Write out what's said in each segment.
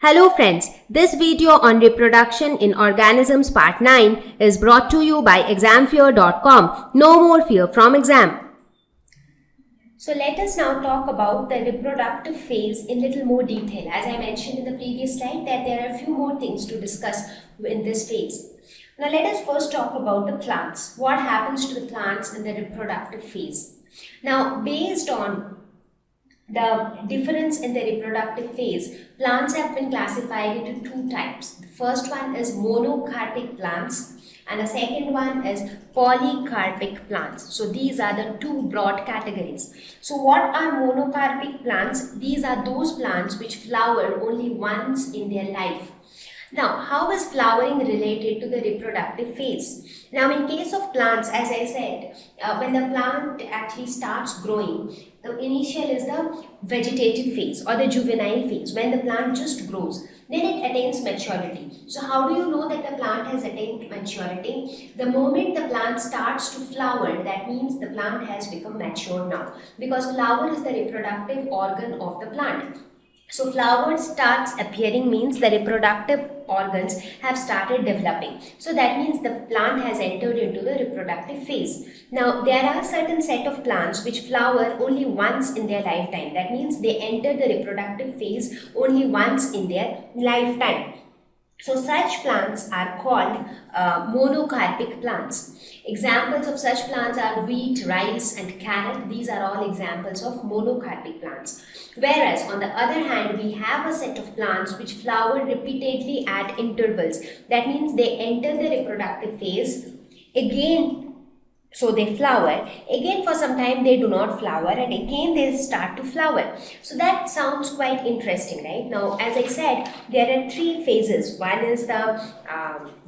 Hello friends, this video on reproduction in organisms part 9 is brought to you by examfear.com. No more fear from exam. So let us now talk about the reproductive phase in little more detail. As I mentioned in the previous slide that there are a few more things to discuss in this phase. Now let us first talk about the plants. What happens to the plants in the reproductive phase? Now based on the difference in the reproductive phase, plants have been classified into two types. The first one is monocarpic plants and the second one is polycarpic plants. So these are the two broad categories. So what are monocarpic plants? These are those plants which flower only once in their life. Now, how is flowering related to the reproductive phase? Now, in case of plants, as I said, when the plant actually starts growing, the initial is the vegetative phase or the juvenile phase, when the plant just grows. Then it attains maturity. So, how do you know that the plant has attained maturity? The moment the plant starts to flower, that means the plant has become mature now, because flower is the reproductive organ of the plant. So flower starts appearing means the reproductive organs have started developing. So that means the plant has entered into the reproductive phase. Now there are certain set of plants which flower only once in their lifetime. That means they enter the reproductive phase only once in their lifetime. So such plants are called monocarpic plants. Examples of such plants are wheat, rice and carrot. These are all examples of monocarpic plants. Whereas on the other hand, we have a set of plants which flower repeatedly at intervals. That means they enter the reproductive phase again. So they flower, again for some time they do not flower and again they start to flower. So that sounds quite interesting, right? Now as I said, there are three phases. One is the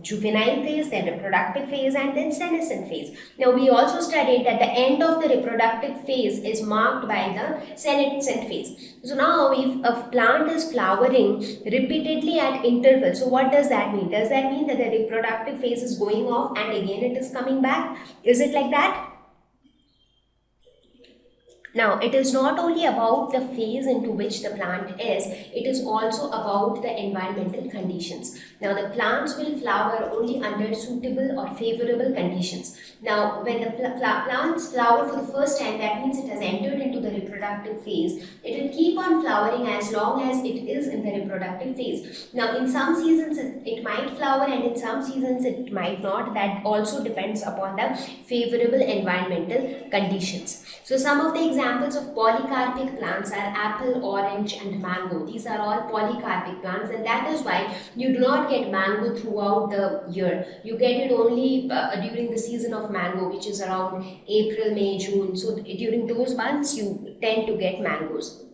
juvenile phase, then reproductive phase and then senescent phase. Now we also studied that the end of the reproductive phase is marked by the senescent phase. So now if a plant is flowering repeatedly at intervals, so what does that mean? Does that mean that the reproductive phase is going off and again it is coming back? Is it like that? Now, it is not only about the phase into which the plant is, it is also about the environmental conditions. Now, the plants will flower only under suitable or favorable conditions. Now, when the plants flower for the first time, that means it has entered into the reproductive phase. It will keep on flowering as long as it is in the reproductive phase. Now, in some seasons, it might flower and in some seasons, it might not. That also depends upon the favorable environmental conditions. So, some of the examples of polycarpic plants are apple, orange and mango. These are all polycarpic plants and that is why you do not get mango throughout the year. You get it only during the season of mango, which is around April, May, June. So during those months you tend to get mangoes.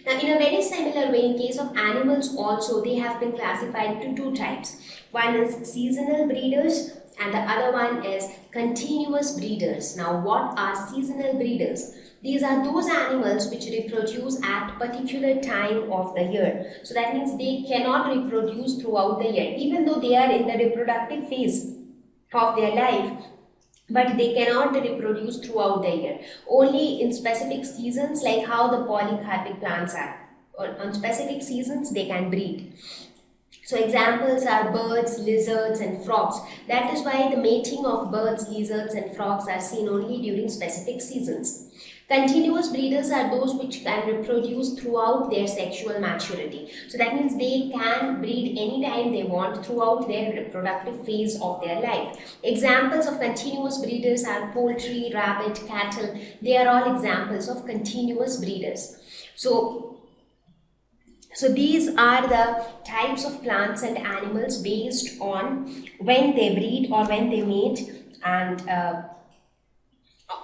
Now in a very similar way, in case of animals also, they have been classified into two types. One is seasonal breeders and the other one is continuous breeders. Now what are seasonal breeders? These are those animals which reproduce at particular time of the year. So that means they cannot reproduce throughout the year, even though they are in the reproductive phase of their life, but they cannot reproduce throughout the year. Only in specific seasons, like how the polycarpic plants are. On specific seasons, they can breed. So examples are birds, lizards and frogs. That is why the mating of birds, lizards and frogs are seen only during specific seasons. Continuous breeders are those which can reproduce throughout their sexual maturity. So that means they can breed anytime they want throughout their reproductive phase of their life. Examples of continuous breeders are poultry, rabbit, cattle. They are all examples of continuous breeders. So these are the types of plants and animals based on when they breed or when they mate and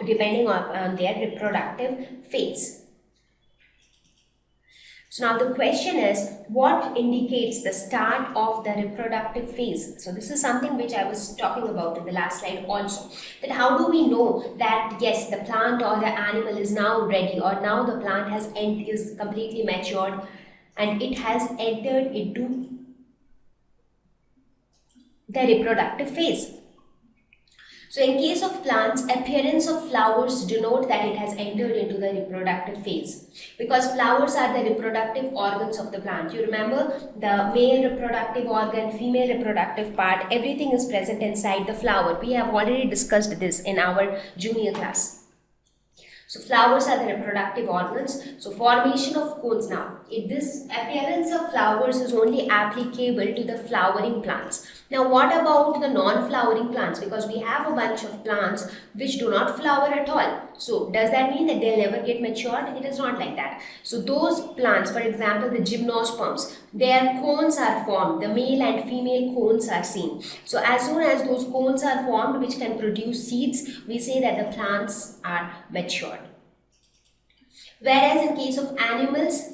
depending on their reproductive phase. So now the question is, what indicates the start of the reproductive phase? So this is something which I was talking about in the last slide also. That how do we know that yes, the plant or the animal is now ready, or now the plant is completely matured and it has entered into the reproductive phase? So in case of plants, appearance of flowers denote that it has entered into the reproductive phase, because flowers are the reproductive organs of the plant. You remember the male reproductive organ, female reproductive part, everything is present inside the flower. We have already discussed this in our junior class. So flowers are the reproductive organs. So formation of cones now. This appearance of flowers is only applicable to the flowering plants. Now what about the non-flowering plants? Because we have a bunch of plants which do not flower at all. So does that mean that they'll never get matured? It is not like that. So those plants, for example, the gymnosperms, their cones are formed. The male and female cones are seen. So as soon as those cones are formed which can produce seeds, we say that the plants are matured. Whereas in case of animals,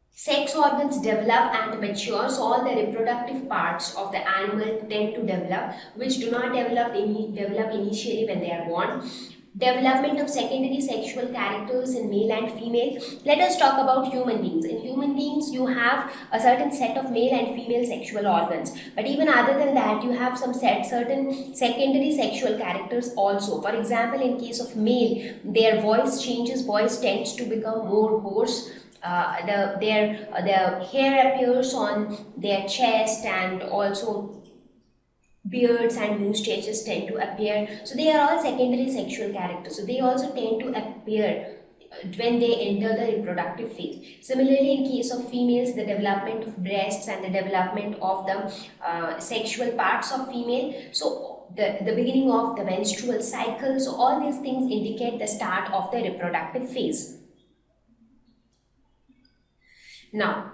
sex organs develop and mature, so all the reproductive parts of the animal tend to develop, which do not develop initially when they are born. Development of secondary sexual characters in male and female. Let us talk about human beings. In human beings, you have a certain set of male and female sexual organs. But even other than that, you have some certain secondary sexual characters also. For example, in case of male, their voice changes. Voice tends to become more hoarse. The hair appears on their chest, and also beards and mustaches tend to appear. So they are all secondary sexual characters. So they also tend to appear when they enter the reproductive phase. Similarly, in case of females, the development of breasts and the development of the sexual parts of female. So the beginning of the menstrual cycle. So all these things indicate the start of the reproductive phase. Now,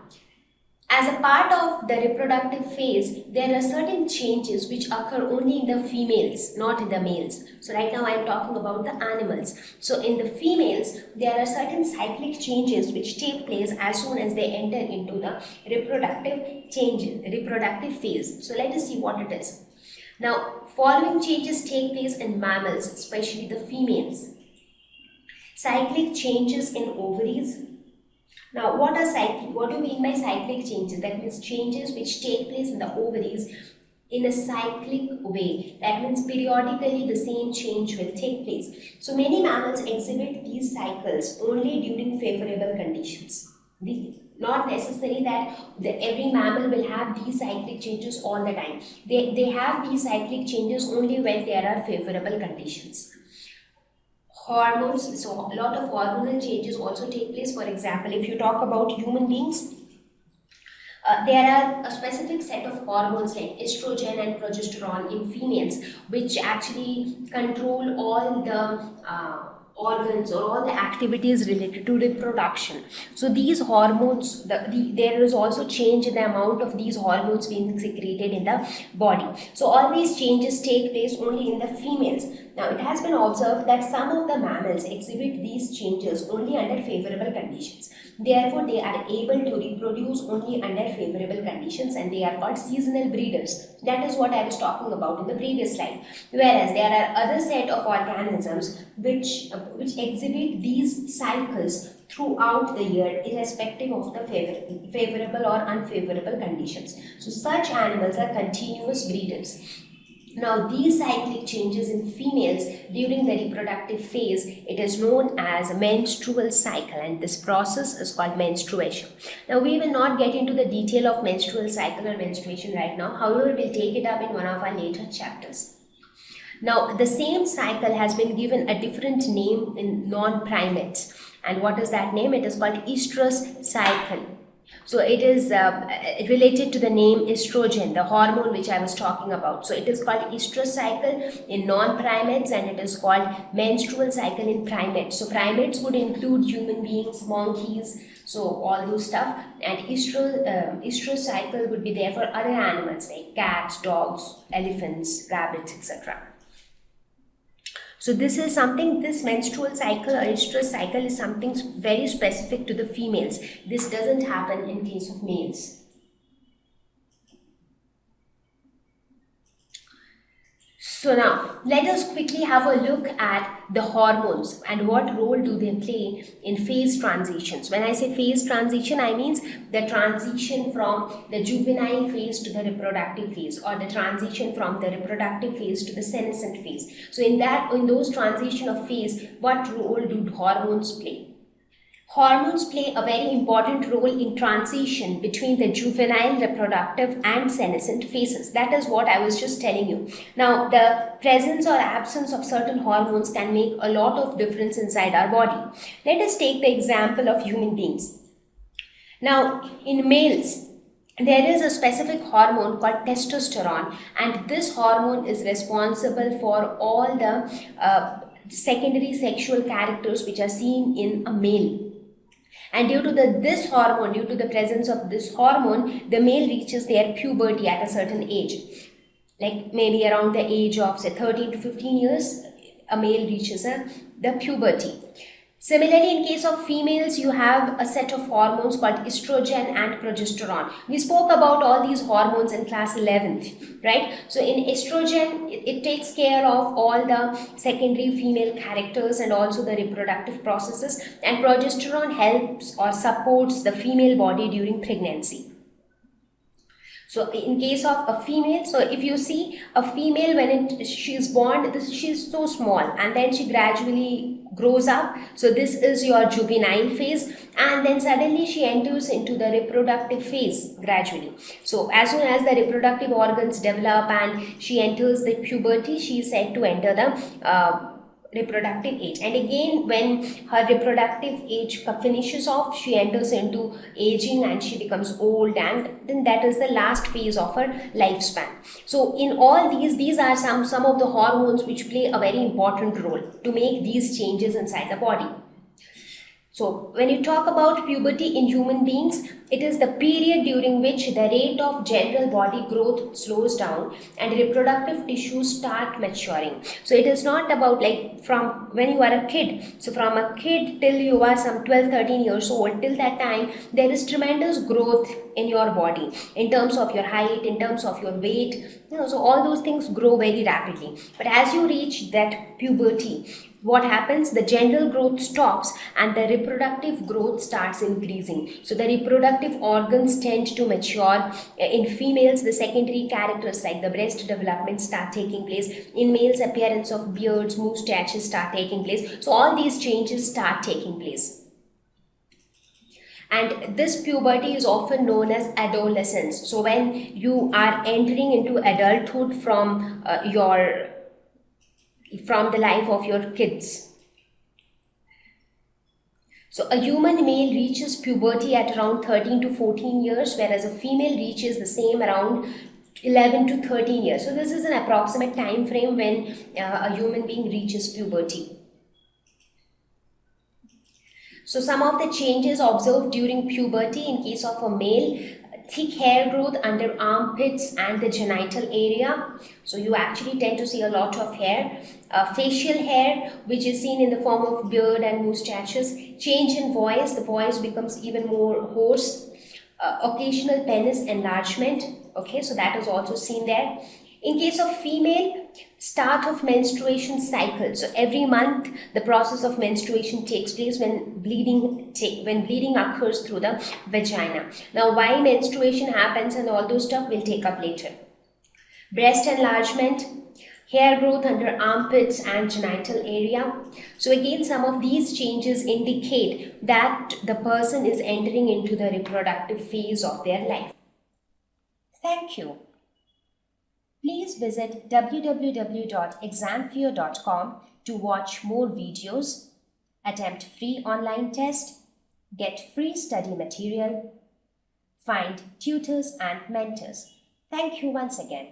as a part of the reproductive phase, there are certain changes which occur only in the females, not in the males. So right now I am talking about the animals. So in the females, there are certain cyclic changes which take place as soon as they enter into the reproductive phase. So let us see what it is. Now, following changes take place in mammals, especially the females. Cyclic changes in ovaries. Now, what do you mean by cyclic changes? That means changes which take place in the ovaries in a cyclic way. That means periodically the same change will take place. So many mammals exhibit these cycles only during favorable conditions. Not necessary that every mammal will have these cyclic changes all the time. They have these cyclic changes only when there are favorable conditions. Hormones, so a lot of hormonal changes also take place. For example, if you talk about human beings, there are a specific set of hormones like estrogen and progesterone in females, which actually control all the organs or all the activities related to reproduction. So these hormones, there is also change in the amount of these hormones being secreted in the body. So all these changes take place only in the females. Now it has been observed that some of the mammals exhibit these changes only under favorable conditions. Therefore, they are able to reproduce only under favorable conditions, and they are called seasonal breeders. That is what I was talking about in the previous slide. Whereas there are other set of organisms which exhibit these cycles throughout the year, irrespective of the favorable or unfavorable conditions. So such animals are continuous breeders. Now, these cyclic changes in females during the reproductive phase, it is known as a menstrual cycle, and this process is called menstruation. Now, we will not get into the detail of menstrual cycle or menstruation right now. However, we'll take it up in one of our later chapters. Now, the same cycle has been given a different name in non-primates. And what is that name? It is called estrous cycle. So it is related to the name estrogen, the hormone which I was talking about. So it is called estrous cycle in non-primates, and it is called menstrual cycle in primates. So primates would include human beings, monkeys, so all those stuff. And estrous cycle would be there for other animals like cats, dogs, elephants, rabbits, etc. So this menstrual cycle or estrous cycle is something very specific to the females. This doesn't happen in case of males. So now, let us quickly have a look at the hormones and what role do they play in phase transitions. When I say phase transition, I mean the transition from the juvenile phase to the reproductive phase, or the transition from the reproductive phase to the senescent phase. So in those transition of phase, what role do hormones play? Hormones play a very important role in transition between the juvenile, reproductive and senescent phases. That is what I was just telling you. Now, the presence or absence of certain hormones can make a lot of difference inside our body. Let us take the example of human beings. Now, in males, there is a specific hormone called testosterone, and this hormone is responsible for all the secondary sexual characters which are seen in a male. And due to the presence of this hormone, the male reaches their puberty at a certain age. Like maybe around the age of say 13 to 15 years, a male reaches the puberty. Similarly, in case of females, you have a set of hormones called estrogen and progesterone. We spoke about all these hormones in class 11th, right? So in estrogen, it takes care of all the secondary female characters and also the reproductive processes, and progesterone helps or supports the female body during pregnancy. So in case of a female, so if you see a female when she is born, she's so small and then she gradually grows up. So this is your juvenile phase, and then suddenly she enters into the reproductive phase gradually. So as soon as the reproductive organs develop and she enters the puberty, she is said to enter the reproductive age. And again, when her reproductive age finishes off, she enters into aging and she becomes old, and then that is the last phase of her lifespan. So in all these are some of the hormones which play a very important role to make these changes inside the body. So when you talk about puberty in human beings, it is the period during which the rate of general body growth slows down and reproductive tissues start maturing. So it is not about like from when you are a kid. So from a kid till you are some 12-13 years old, till that time there is tremendous growth in your body in terms of your height, in terms of your weight, so all those things grow very rapidly. But as you reach that puberty, what happens? The general growth stops and the reproductive growth starts increasing. So the reproductive organs tend to mature. In females, the secondary characters like the breast development start taking place. In males, appearance of beards, moustaches start taking place. So all these changes start taking place. And this puberty is often known as adolescence. So when you are entering into adulthood from the life of your kids. So a human male reaches puberty at around 13 to 14 years, whereas a female reaches the same around 11 to 13 years. So this is an approximate time frame when a human being reaches puberty. So some of the changes observed during puberty in case of a male: thick hair growth under armpits and the genital area. So you actually tend to see a lot of hair. Facial hair, which is seen in the form of beard and moustaches. Change in voice, the voice becomes even more hoarse. Occasional penis enlargement. Okay, so that is also seen there. In case of female, start of menstruation cycle. So every month the process of menstruation takes place when bleeding occurs through the vagina. Now why menstruation happens and all those stuff we'll take up later. Breast enlargement, hair growth under armpits and genital area. So again, some of these changes indicate that the person is entering into the reproductive phase of their life. Thank you. Please visit www.examfear.com to watch more videos, attempt free online test, get free study material, find tutors and mentors. Thank you once again.